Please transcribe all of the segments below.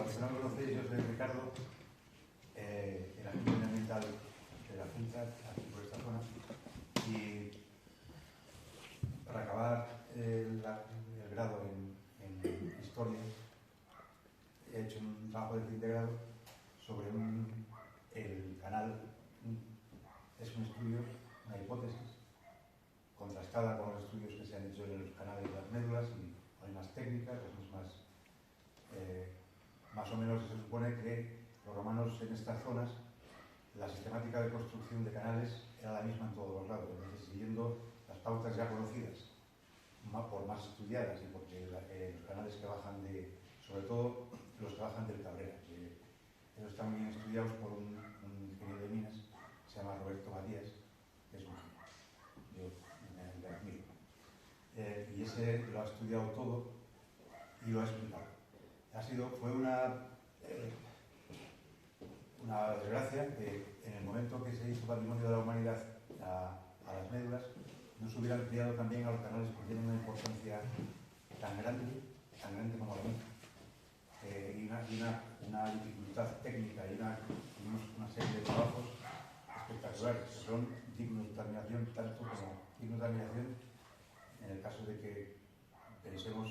los que no me conocéis, yo soy Ricardo, el agente ambiental de la Junta, aquí por esta zona, y para acabar el grado en Historia, he hecho un trabajo de fin de grado sobre el canal. Es un estudio, una hipótesis, contrastada con los estudios que se han hecho en los canales de las médulas, y hay más técnicas, más o menos se supone que los romanos en estas zonas, la sistemática de construcción de canales era la misma en todos los lados, entonces siguiendo las pautas ya conocidas, por más estudiadas, y porque los canales que bajan sobre todo los que bajan del Cabrera, que ellos están bien estudiados por un ingeniero de minas, que se llama Roberto Matías, que es un genio, yo me admiro. Y ese lo ha estudiado todo y lo ha explicado. Fue una desgracia que en el momento que se hizo Patrimonio de la Humanidad a las médulas, no se hubieran criado también a los canales, porque tienen una importancia tan grande como la misma. Y una dificultad técnica y una serie de trabajos espectaculares que son dignos de admiración, tanto como dignos de admiración en el caso de que pensemos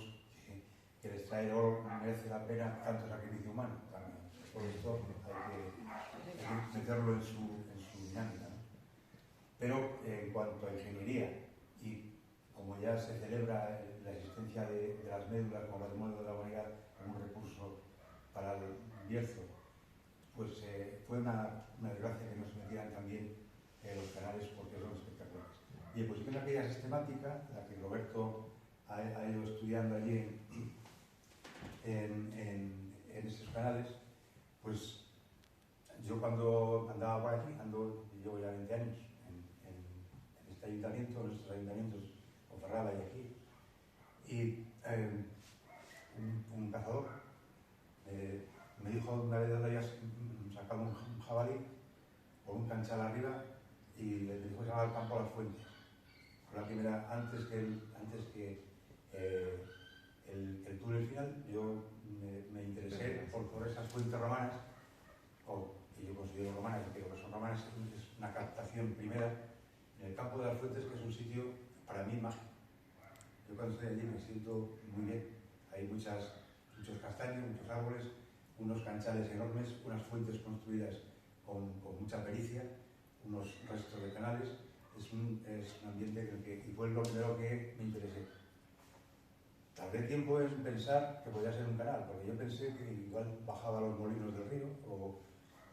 que el extraer oro merece la pena tanto sacrificio humano también. Por esto hay que meterlo en su dinámica, ¿no? Pero en cuanto a ingeniería, y como ya se celebra la existencia de las médulas como Patrimonio de la Humanidad como un recurso para el Bierzo, pues fue una desgracia que no se metieran también los canales, porque son espectaculares. Y pues en aquella sistemática, la que Roberto ha ido estudiando allí en estos canales, pues yo cuando andaba por aquí, llevo ya 20 años en este ayuntamiento, en nuestros ayuntamientos, Ponferrada y aquí, y un cazador me dijo una vez de ellas sacado un jabalí con un canchal arriba, y le dijo que se llamaba el campo a las fuentes. Fue la primera, antes que el túnel final. Yo me interesé por esas fuentes romanas, que yo considero romanas, y creo que son romanas. Es una captación primera en el campo de las fuentes, que es un sitio para mí mágico. Yo cuando estoy allí me siento muy bien. Hay muchos castaños, muchos árboles, unos canchales enormes, unas fuentes construidas con mucha pericia, unos restos de canales. Es un ambiente y fue lo primero que me interesé. Tardé tiempo en pensar que podía ser un canal, porque yo pensé que igual bajaba los molinos del río,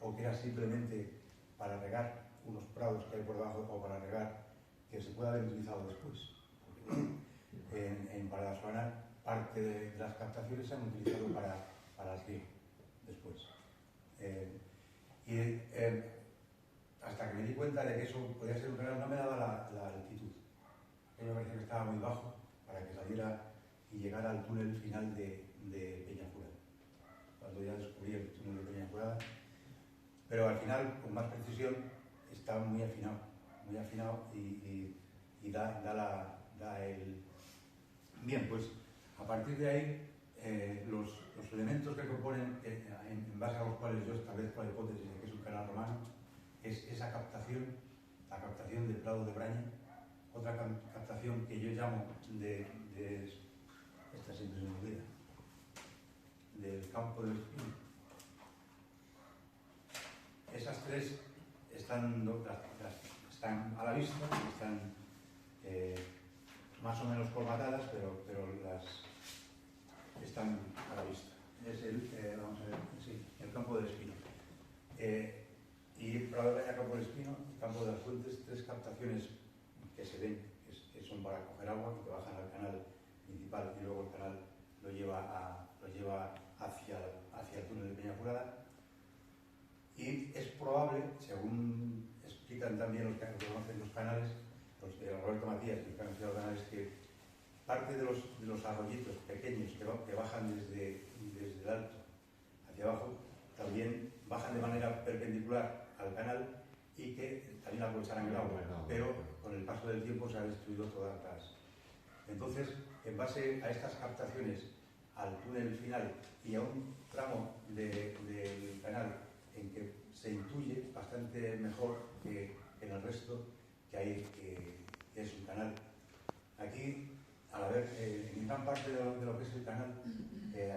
o que era simplemente para regar unos prados que hay por debajo, o para regar, que se puede haber utilizado después. En Paradasuana, parte de las captaciones se han utilizado para el río después. Hasta que me di cuenta de que eso podía ser un canal, no me daba la altitud. A mí me parecía que estaba muy bajo para que saliera y llegara al túnel final de Peñafurada. Cuando ya descubrí el túnel de Peñafurada, pero al final, con más precisión, está muy afinado y da el... Bien, pues a partir de ahí, los elementos que componen, en base a los cuales yo establezco la hipótesis de que es un canal romano, es esa captación, la captación del Prado de Braña, otra captación que yo llamo esta siempre se me olvida, del Campo del Espino. Esas tres están a la vista, están más o menos colmatadas, pero están a la vista. Es vamos a ver, sí, el Campo del Espino. Y Prado de Braña, Campo del Espino, Campo de las Fuentes, tres captaciones que se ven, que son para coger agua, que bajan al canal principal, y luego el canal lo lleva hacia el túnel de Peñafurada. Y es probable, según explican también los que conocen los canales, los de Roberto Matías, que han estudiado canales, que parte de los arroyitos pequeños que bajan desde el alto hacia abajo, también bajan de manera perpendicular al canal, y que también aprovecharán el agua, pero con el paso del tiempo se ha destruido todas las... Entonces, en base a estas captaciones al túnel final y a un tramo del canal en que se intuye bastante mejor que en el resto que hay, que es un canal. Aquí, al haber, en gran parte de lo que es el canal,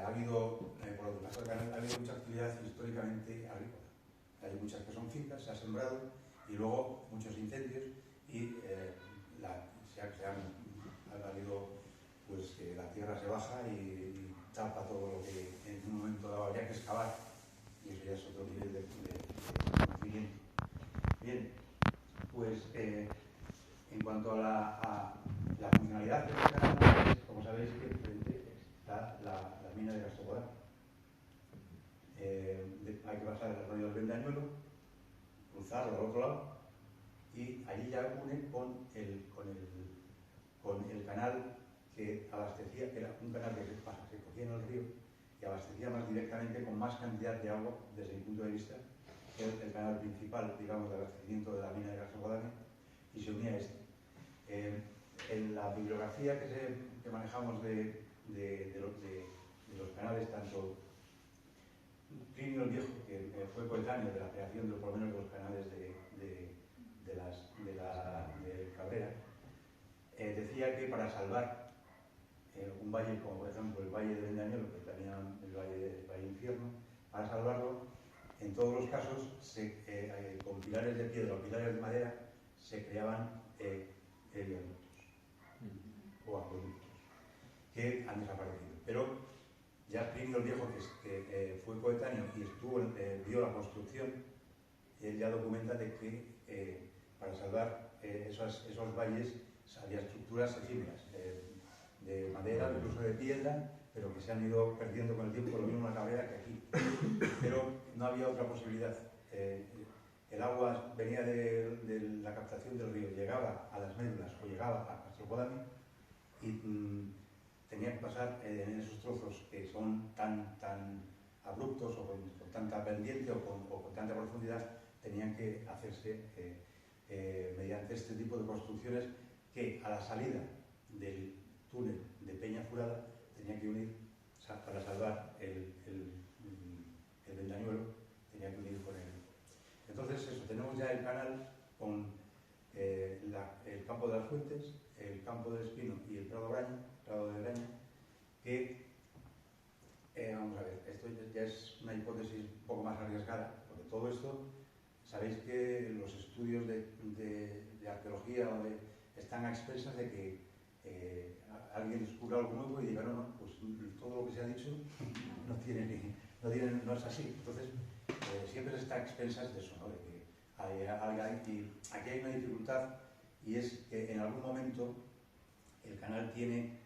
ha habido, por lo que pasa el canal, ha habido mucha actividad históricamente agrícola. Hay muchas que son fincas, se ha sembrado, y luego muchos incendios, y ha habido, pues, que la tierra se baja y tapa todo lo que en un momento dado habría que excavar, y eso ya es otro nivel de conocimiento. Bien, pues en cuanto a la funcionalidad de este canal, como sabéis que enfrente está la mina de Gastoboda. Hay que pasar el arroyo del Vendañuelo, cruzarlo al otro lado, y allí ya une con el canal que abastecía, que era un canal que se cogía en el río y abastecía más directamente, con más cantidad de agua desde mi punto de vista, que el canal principal, digamos, de abastecimiento de la mina de Gastoboda, y se unía a este. En la bibliografía que manejamos de los canales, tanto Plinio el Viejo, que fue coetáneo de la creación por lo menos de los canales de Cabrera, decía que para salvar un valle como por ejemplo el Valle de Vendañuelo, que también el Valle Infierno, para salvarlo, en todos los casos, con pilares de piedra o pilares de madera, se creaban viaductos o acueductos que han desaparecido. Pero ya Plinio el Viejo, que fue coetáneo y vio la construcción, él ya documenta de que para salvar esos valles había estructuras efímeras de madera, incluso de piedra, pero que se han ido perdiendo con el tiempo, lo mismo en la Cabrera que aquí. Pero no había otra posibilidad. El agua venía de la captación del río, llegaba a las médulas o llegaba a Castrojodami, y tenía que pasar en esos trozos que son tan abruptos o con tanta pendiente o con tanta profundidad, tenían que hacerse mediante este tipo de construcciones que a la salida del túnel de Peña Furada tenía que unir, para salvar el Vendañuelo, tenía que unir con él. Entonces eso, tenemos ya el canal con el campo de las Fuentes, el campo del Espino y el Prado de Graña, que, vamos a ver, esto ya es una hipótesis un poco más arriesgada, porque todo esto, sabéis que los estudios de arqueología están a expensas de que alguien descubra algo nuevo y diga, no, pues todo lo que se ha dicho no es así. Entonces, siempre se está a expensas de eso, ¿no? De que aquí hay una dificultad, y es que en algún momento el canal tiene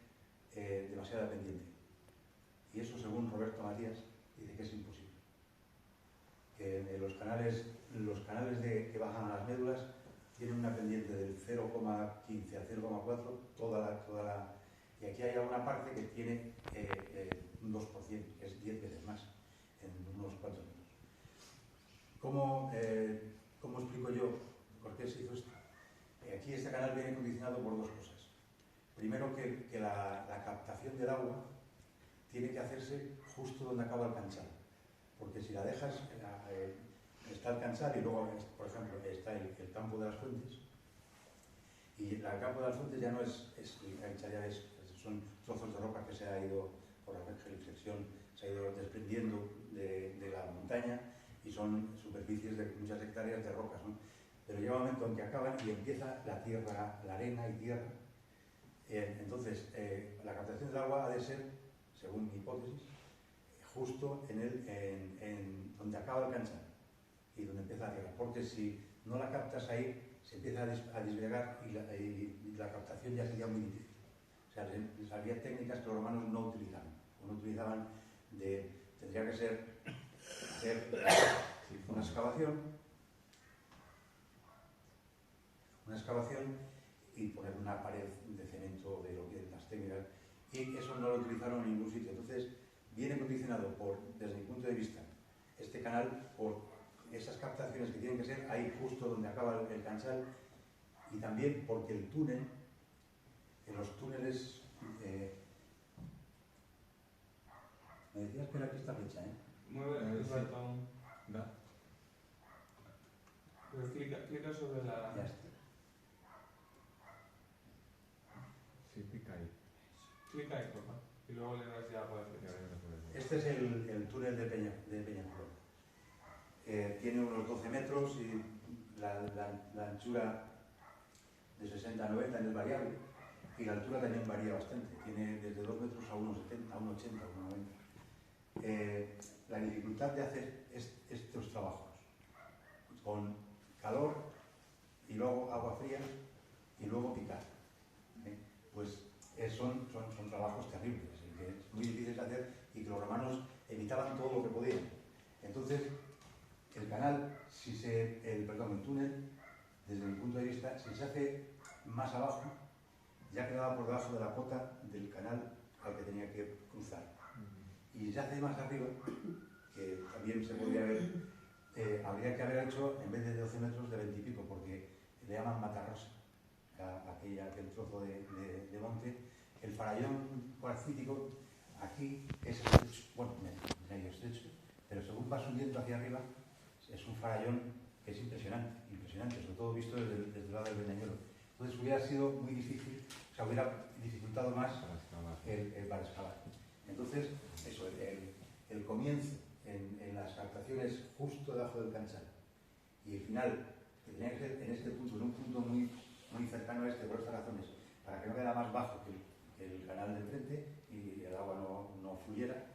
demasiada pendiente. Y eso, según Roberto Matías, dice que es imposible. Que los canales que bajan a las médulas tienen una pendiente del 0,15 a 0,4 y aquí hay alguna parte que tiene un 2%, que es 10 veces más en unos cuantos metros. ¿Cómo explico yo por qué se hizo esto? Aquí este canal viene condicionado por dos cosas. Primero, que la captación del agua tiene que hacerse justo donde acaba el canchal, porque si la dejas, está el canchal y luego, por ejemplo, está el campo de las Fuentes, y el campo de las Fuentes ya no son trozos de roca que se ha ido, por la reflexión, se ha ido desprendiendo de la montaña, y son superficies de muchas hectáreas de rocas, ¿no? Pero llega un momento en que acaban y empieza la tierra, la arena y tierra. Entonces, la captación del agua ha de ser, según mi hipótesis, justo en donde acaba el canchal y donde empieza la tierra, porque si no la captas ahí, se empieza a disgregar y la captación ya sería muy difícil. O sea, había técnicas que los romanos no utilizaban. Tendría que ser hacer una excavación y poner una pared de cemento de lo que las técnicas, y eso no lo utilizaron en ningún sitio. Entonces viene condicionado desde mi punto de vista, este canal, por esas captaciones que tienen que ser ahí justo donde acaba el canchal, y también porque el túnel, en los túneles Me decías que era aquí esta flecha, ¿eh? Mueve el ratón. Va. Pero clica sobre la... Ya está. Sí, pica ahí. Clica ahí, por favor. Y luego le das ya a la flecha. Este es el túnel de Peñaflor. Tiene unos 12 metros y la anchura de 60 a 90 es variable y la altura también varía bastante. Tiene desde 2 metros a 1,70, a 1,80, a 1,90. La dificultad de hacer estos trabajos con calor y luego agua fría y luego picar, pues son trabajos terribles y que es muy difícil de hacer y que los romanos evitaban todo lo que podían. Entonces, el canal, el túnel, desde mi punto de vista, si se hace más abajo, ya quedaba por debajo de la cota del canal al que tenía que cruzar. Y si se hace más arriba, que también se podría ver, habría que haber hecho, en vez de 12 metros, de 20 y pico, porque le llaman matarrosa, aquel trozo de monte. El farallón cuarcítico aquí es estrecho, bueno, medio estrecho, pero según va subiendo hacia arriba, es un farallón que es impresionante, sobre todo visto desde el lado del Beñañuelo. Entonces hubiera sido muy difícil, o sea, hubiera dificultado más el para excavar. Entonces, eso, el comienzo en las captaciones justo debajo del canchal y el final, que tenía que ser en este punto, en un punto muy cercano a este, por estas razones, para que no quedara más bajo que el canal de enfrente y el agua no fluyera,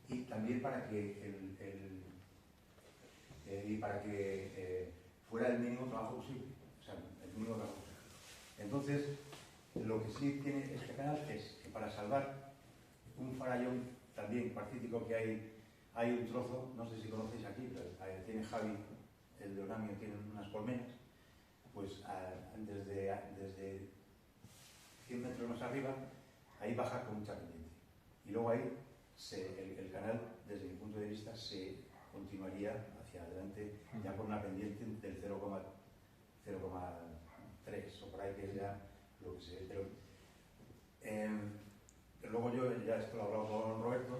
y también para que fuera el mínimo trabajo posible, o sea, el mínimo trabajo posible. Entonces, lo que sí tiene este canal es que para salvar un farallón también cuarcítico que hay un trozo, no sé si conocéis aquí, pero tiene Javi, el de Onamio, tiene unas colmenas, pues desde 100 metros más arriba, ahí baja con mucha pendiente. Y luego ahí el canal, desde mi punto de vista, se continuaría hacia adelante ya con una pendiente del 0,3 o por ahí, que es ya lo que se ve. Pero luego yo ya esto lo he hablado con Roberto,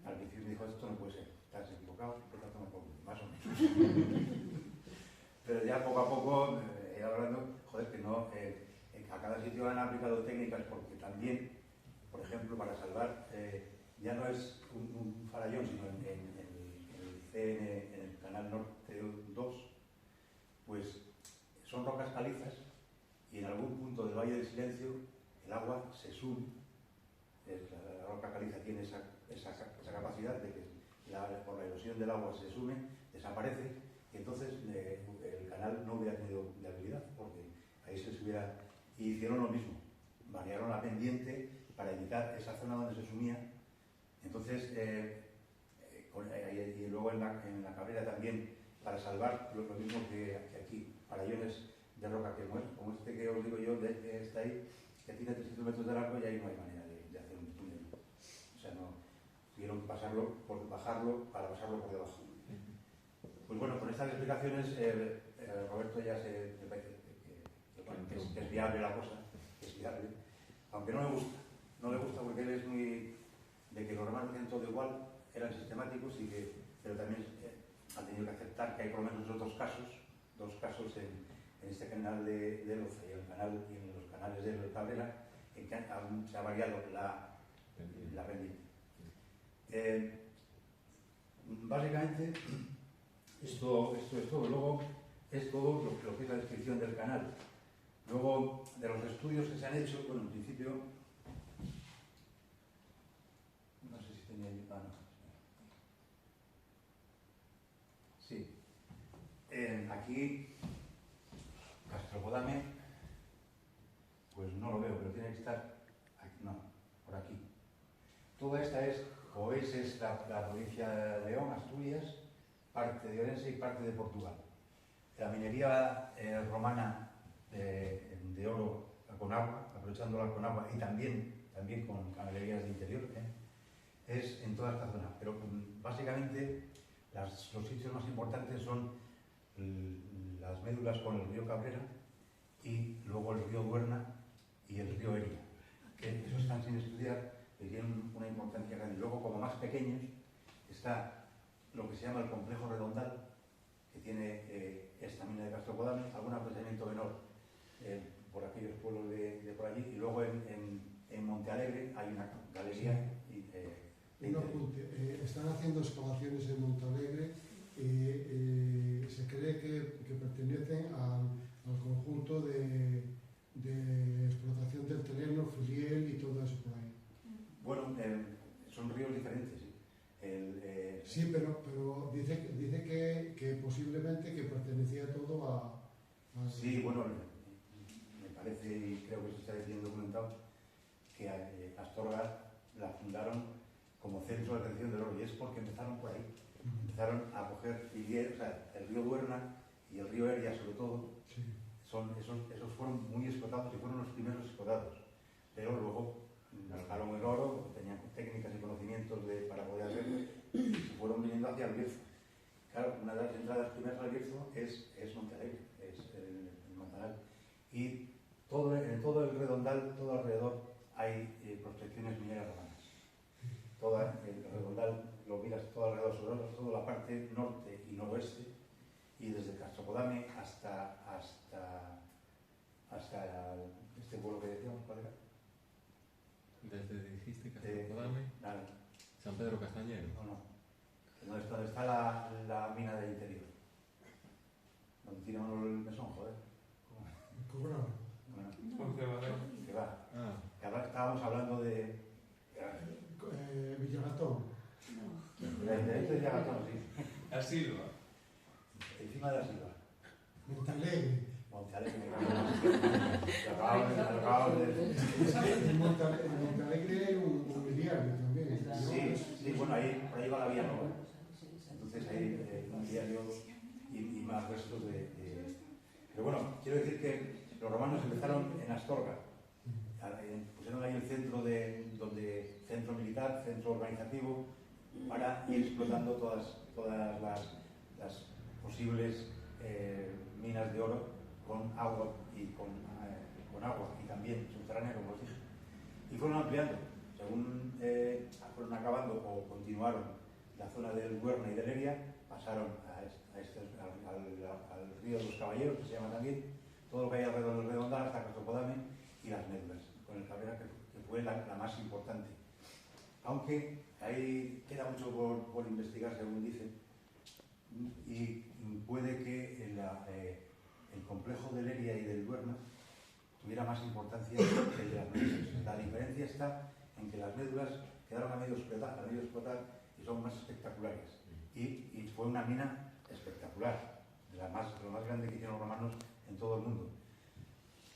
al principio me dijo, esto no puede ser, estás equivocado, por tanto me pongo, más o menos. Pero ya poco a poco he ido hablando, joder, que no, a cada sitio han aplicado técnicas, porque también, por ejemplo, para salvar, ya no es un farallón, sino en el CN, en el canal norte 2, pues son rocas calizas y en algún punto del Valle del Silencio el agua se sume. La roca caliza tiene esa capacidad de que por la erosión del agua se sume, desaparece, y entonces el canal no hubiera tenido viabilidad, porque ahí se hubiera... Y hicieron lo mismo, variaron la pendiente para evitar esa zona donde se sumía. Entonces, y luego en la Cabrera también, para salvar lo mismo que aquí, farallones de roca como este que os digo yo, está ahí, que tiene 300 metros de largo, y ahí no hay manera de hacer un túnel. O sea, no tuvieron que bajarlo para pasarlo por debajo. Pues bueno, con estas explicaciones, Roberto ya me parece que es viable la cosa, que es viable, aunque no le gusta porque él es muy de que los romanos hacían todo igual, eran sistemáticos, pero también han tenido que aceptar que hay por lo menos dos casos en este canal de Loza y en los canales de Cabrera, en que se ha variado la pendiente. Básicamente, esto es todo. Luego es todo lo que es la descripción del canal. Luego, de los estudios que se han hecho, bueno, en principio, no sé si tenía yo... Ah, no. Sí. Aquí, Castrobodame, pues no lo veo, pero tiene que estar aquí, no, por aquí. Toda esta es la provincia de León, Asturias, parte de Orense y parte de Portugal. La minería romana de oro con agua, aprovechándola con agua, y también con canalerías de interior, es en toda esta zona. Pero básicamente los sitios más importantes son las médulas con el río Cabrera y luego el río Duerna y el río Eria, que esos están sin estudiar que tienen una importancia grande. Y luego, como más pequeños, está lo que se llama el complejo redondal, que tiene esta mina de Castrocodame, algún apreciamiento menor por aquellos pueblos de por allí, y luego en Monte Alegre hay una galería. Un apunte. Están haciendo excavaciones en Montalegre. Se cree que pertenecen al conjunto de explotación del terreno, Filiel y todo eso por ahí. Bueno, son ríos diferentes. Sí, pero dice que posiblemente que pertenecía todo a Sí, bueno, me parece, y creo que se está bien documentado, que Astorga la fundaron como centro de retención del oro, y es porque empezaron por ahí. Empezaron a coger Filiel, o sea, el río Duerna y el río Eria sobre todo, sí. esos fueron muy explotados y fueron los primeros explotados, pero luego buscaron el oro, tenían técnicas y conocimientos para poder hacerlo, y fueron viniendo hacia el Bierzo. Claro, una de las entradas primeras al Bierzo es Montalegre, es el Manzanal, y en todo el redondal, todo alrededor, hay prospecciones mineras romanas. Todo el redondal lo miras todo alrededor, sobre toda la parte norte y noroeste, y desde Castrocodame hasta este pueblo que decíamos, ¿cuál era? Desde dijiste Castrocodame, Nada, San Pedro Castañero. no. Donde está la mina del interior. Donde tiran el mesón, joder. Cobraba. Ponce Que va. Ah, Que estábamos hablando de Villagatón. de este Llagatón, sí. La Silva. Encima de la Silva. Montalegre. Montalegre. En Montalegre hay un mobiliario también. Sí, bueno, por ahí va la vía nueva. Entonces hay un mobiliario y más restos Pero bueno, quiero decir que los romanos empezaron en Astorga. Pusieron ahí el centro militar, centro organizativo, para ir explotando todas las posibles minas de oro con agua y con agua y también subterránea, como os dije. Y fueron ampliando, según fueron acabando o continuaron la zona del Duerna y de Leria, pasaron al río de los Caballeros, que se llama también, todo lo que hay alrededor del Redondal hasta Castrocodame y las médulas, con el Cabrera, que fue la más importante. Aunque ahí queda mucho por investigar, según dicen, y puede que el complejo de Leria y del Duerna tuviera más importancia que el de las médulas. La diferencia está en que las médulas quedaron a medio explotar y son más espectaculares. Y fue una mina espectacular, lo más grande que hicieron los romanos en todo el mundo.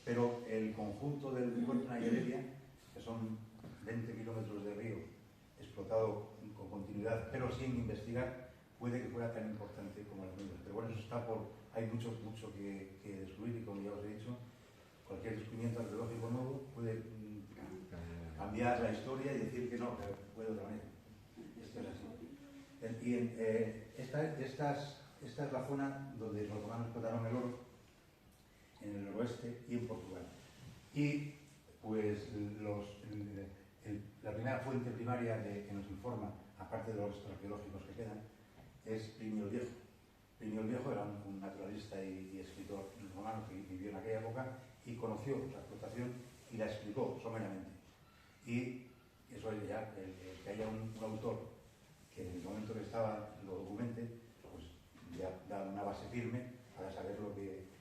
Pero el conjunto del Duerna y Leria, que son 20 kilómetros de río explotado con continuidad, pero sin investigar, puede que fuera tan importante como las médulas. Pero bueno, eso está hay mucho que descubrir, y como ya os he dicho, cualquier descubrimiento arqueológico nuevo puede cambiar la historia y decir que no, que fue de otra manera. Esto es así. Y esta es la zona donde los romanos explotaron el oro, en el noroeste y en Portugal. Y pues la primera fuente primaria que nos informa, aparte de los restos arqueológicos que quedan, es Plinio el Viejo. Plinio el Viejo era un naturalista y escritor romano que vivió en aquella época y conoció la explotación y la explicó someramente. Y eso es ya, que haya un autor que en el momento que lo documente, pues ya da una base firme para saber lo que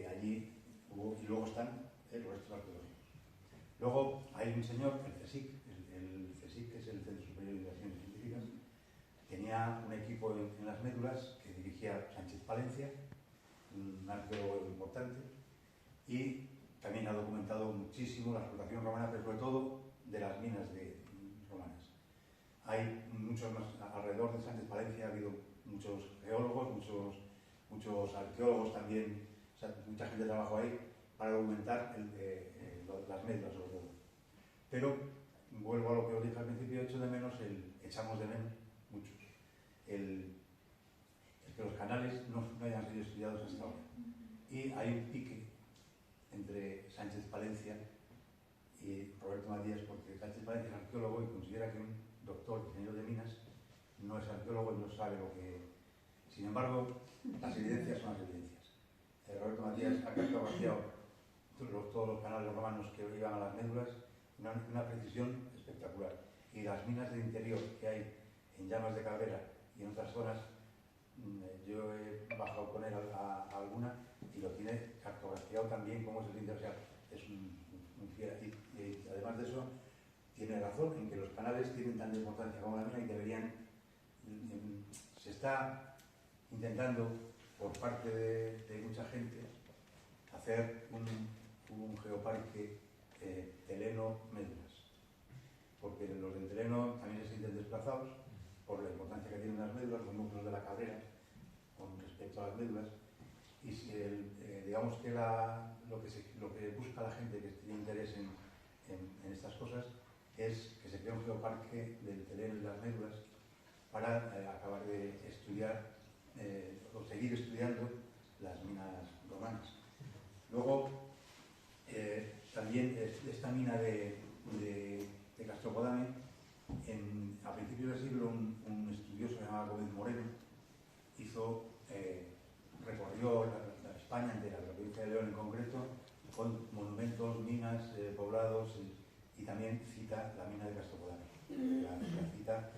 allí hubo, y luego están los restos arqueológicos. Luego hay un señor, el CSIC, que es el Centro Superior de Investigaciones Científicas, tenía un equipo en las médulas que dirigía Sánchez Palencia, un arqueólogo importante, y también ha documentado muchísimo la explotación romana, pero sobre todo de las minas romanas. Hay muchos más, alrededor de Sánchez Palencia ha habido muchos geólogos, muchos arqueólogos también, o sea, mucha gente trabajó ahí para documentar las médulas sobre todo. Pero vuelvo a lo que os dije al principio, echamos de menos muchos, el que los canales no hayan sido estudiados hasta ahora. Y hay un pique entre Sánchez Palencia y Roberto Matías, porque Sánchez Párez es arqueólogo y considera que un doctor ingeniero de minas no es arqueólogo y no sabe lo que... Sin embargo, las evidencias son las evidencias. Roberto Matías ha cartografiado todos los canales romanos que iban a las médulas, una precisión espectacular. Y las minas del interior que hay en Llamas de Cabrera y en otras zonas, yo he bajado con él a alguna y lo tiene cartografiado también como es el interior. O sea, es un fiera. Y además de eso, tiene razón en que los canales tienen tanta importancia como la mina y deberían... Se está intentando por parte de mucha gente hacer un geoparque teleno-médulas, porque los del teleno también se sienten desplazados por la importancia que tienen las médulas, los núcleos de la Cabrera con respecto a las médulas, y si digamos que lo que busca la gente que tiene interés en estas cosas es que se cree un geoparque del teleno y las médulas para acabar de estudiar o seguir estudiando las minas romanas. Luego, también esta mina de Castropodame, a principios del siglo un estudioso llamado Gómez Moreno recorrió la España entera, la provincia de León en concreto, con monumentos, minas, poblados y también cita la mina de Castropodame. La cita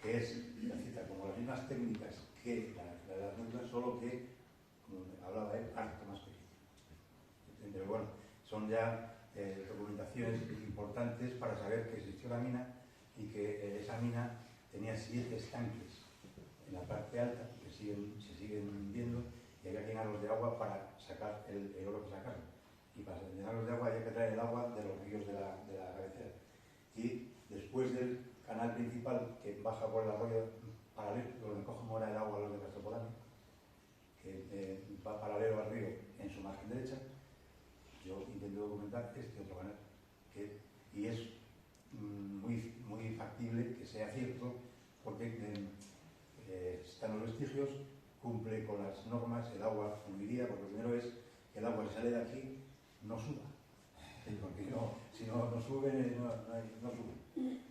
que es la cita como las mismas técnicas que la de las médulas, solo que, como hablaba él, harto más pequeño. Pero bueno, son ya documentaciones importantes para saber que existió la mina y que esa mina tenía 7 estanques en la parte alta que se siguen viendo, y había que llenarlos de agua para sacar el oro que sacaron. Y para llenarlos de agua había que traer el agua de los ríos de la cabecera. Y después del canal principal que baja por el arroyo paralelo, donde coge mora el agua a los de Castropodame, que va paralelo al río en su margen derecha, yo intento documentar este otro canal. Y es muy factible que sea cierto, porque están los vestigios, cumple con las normas, el agua fluiría, porque lo primero es que el agua que sale de aquí no suba. Porque si no sube, no sube.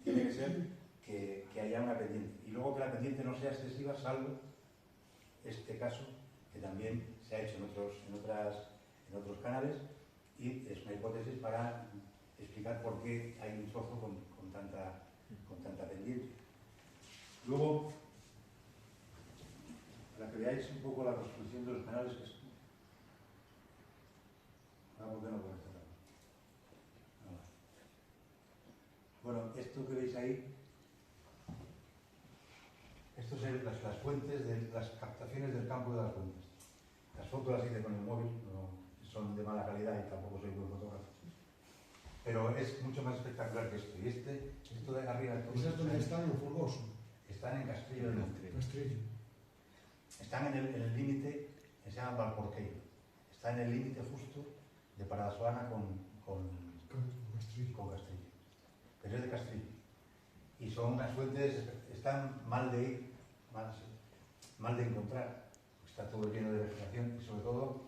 Tiene que ser que haya una pendiente. Y luego que la pendiente no sea excesiva, salvo este caso, que también se ha hecho en otros canales, y es una hipótesis para explicar por qué hay un trozo con tanta pendiente. Luego, para que veáis un poco la construcción de los canales, que es... ¿Por qué no puedo estar? Bueno, esto que veis ahí, estos son las fuentes de las captaciones del campo de las fuentes. Las fotos las hice con el móvil, no, son de mala calidad y tampoco soy buen fotógrafo. Pero es mucho más espectacular que esto. Y esto de arriba... ¿Esas donde están en Folgoso? Están en Castrillo del Monte. Castrillo. Están en el límite, se llama Valporqueiro. Está en el límite justo de Paradasolana con Castrillo. Pero es de Castrillo. Y son unas fuentes, están mal de ir, mal de encontrar. Está todo lleno de vegetación y sobre todo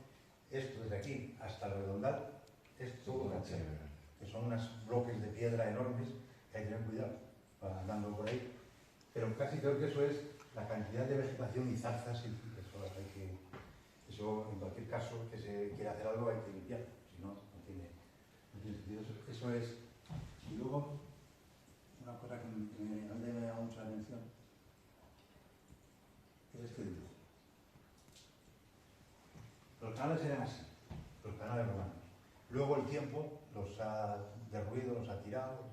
esto desde aquí hasta el Redondal es todo gachero, que son unos bloques de piedra enormes que hay que tener cuidado andando por ahí. Pero casi creo que eso es la cantidad de vegetación y zarzas, y eso en cualquier caso que se quiera hacer algo hay que limpiar, si no, no tiene sentido. Eso es. Y luego, una cosa que me llama mucho la atención es este dibujo. Los canales eran así, los canales romanos. Luego el tiempo los ha derruido, los ha tirado,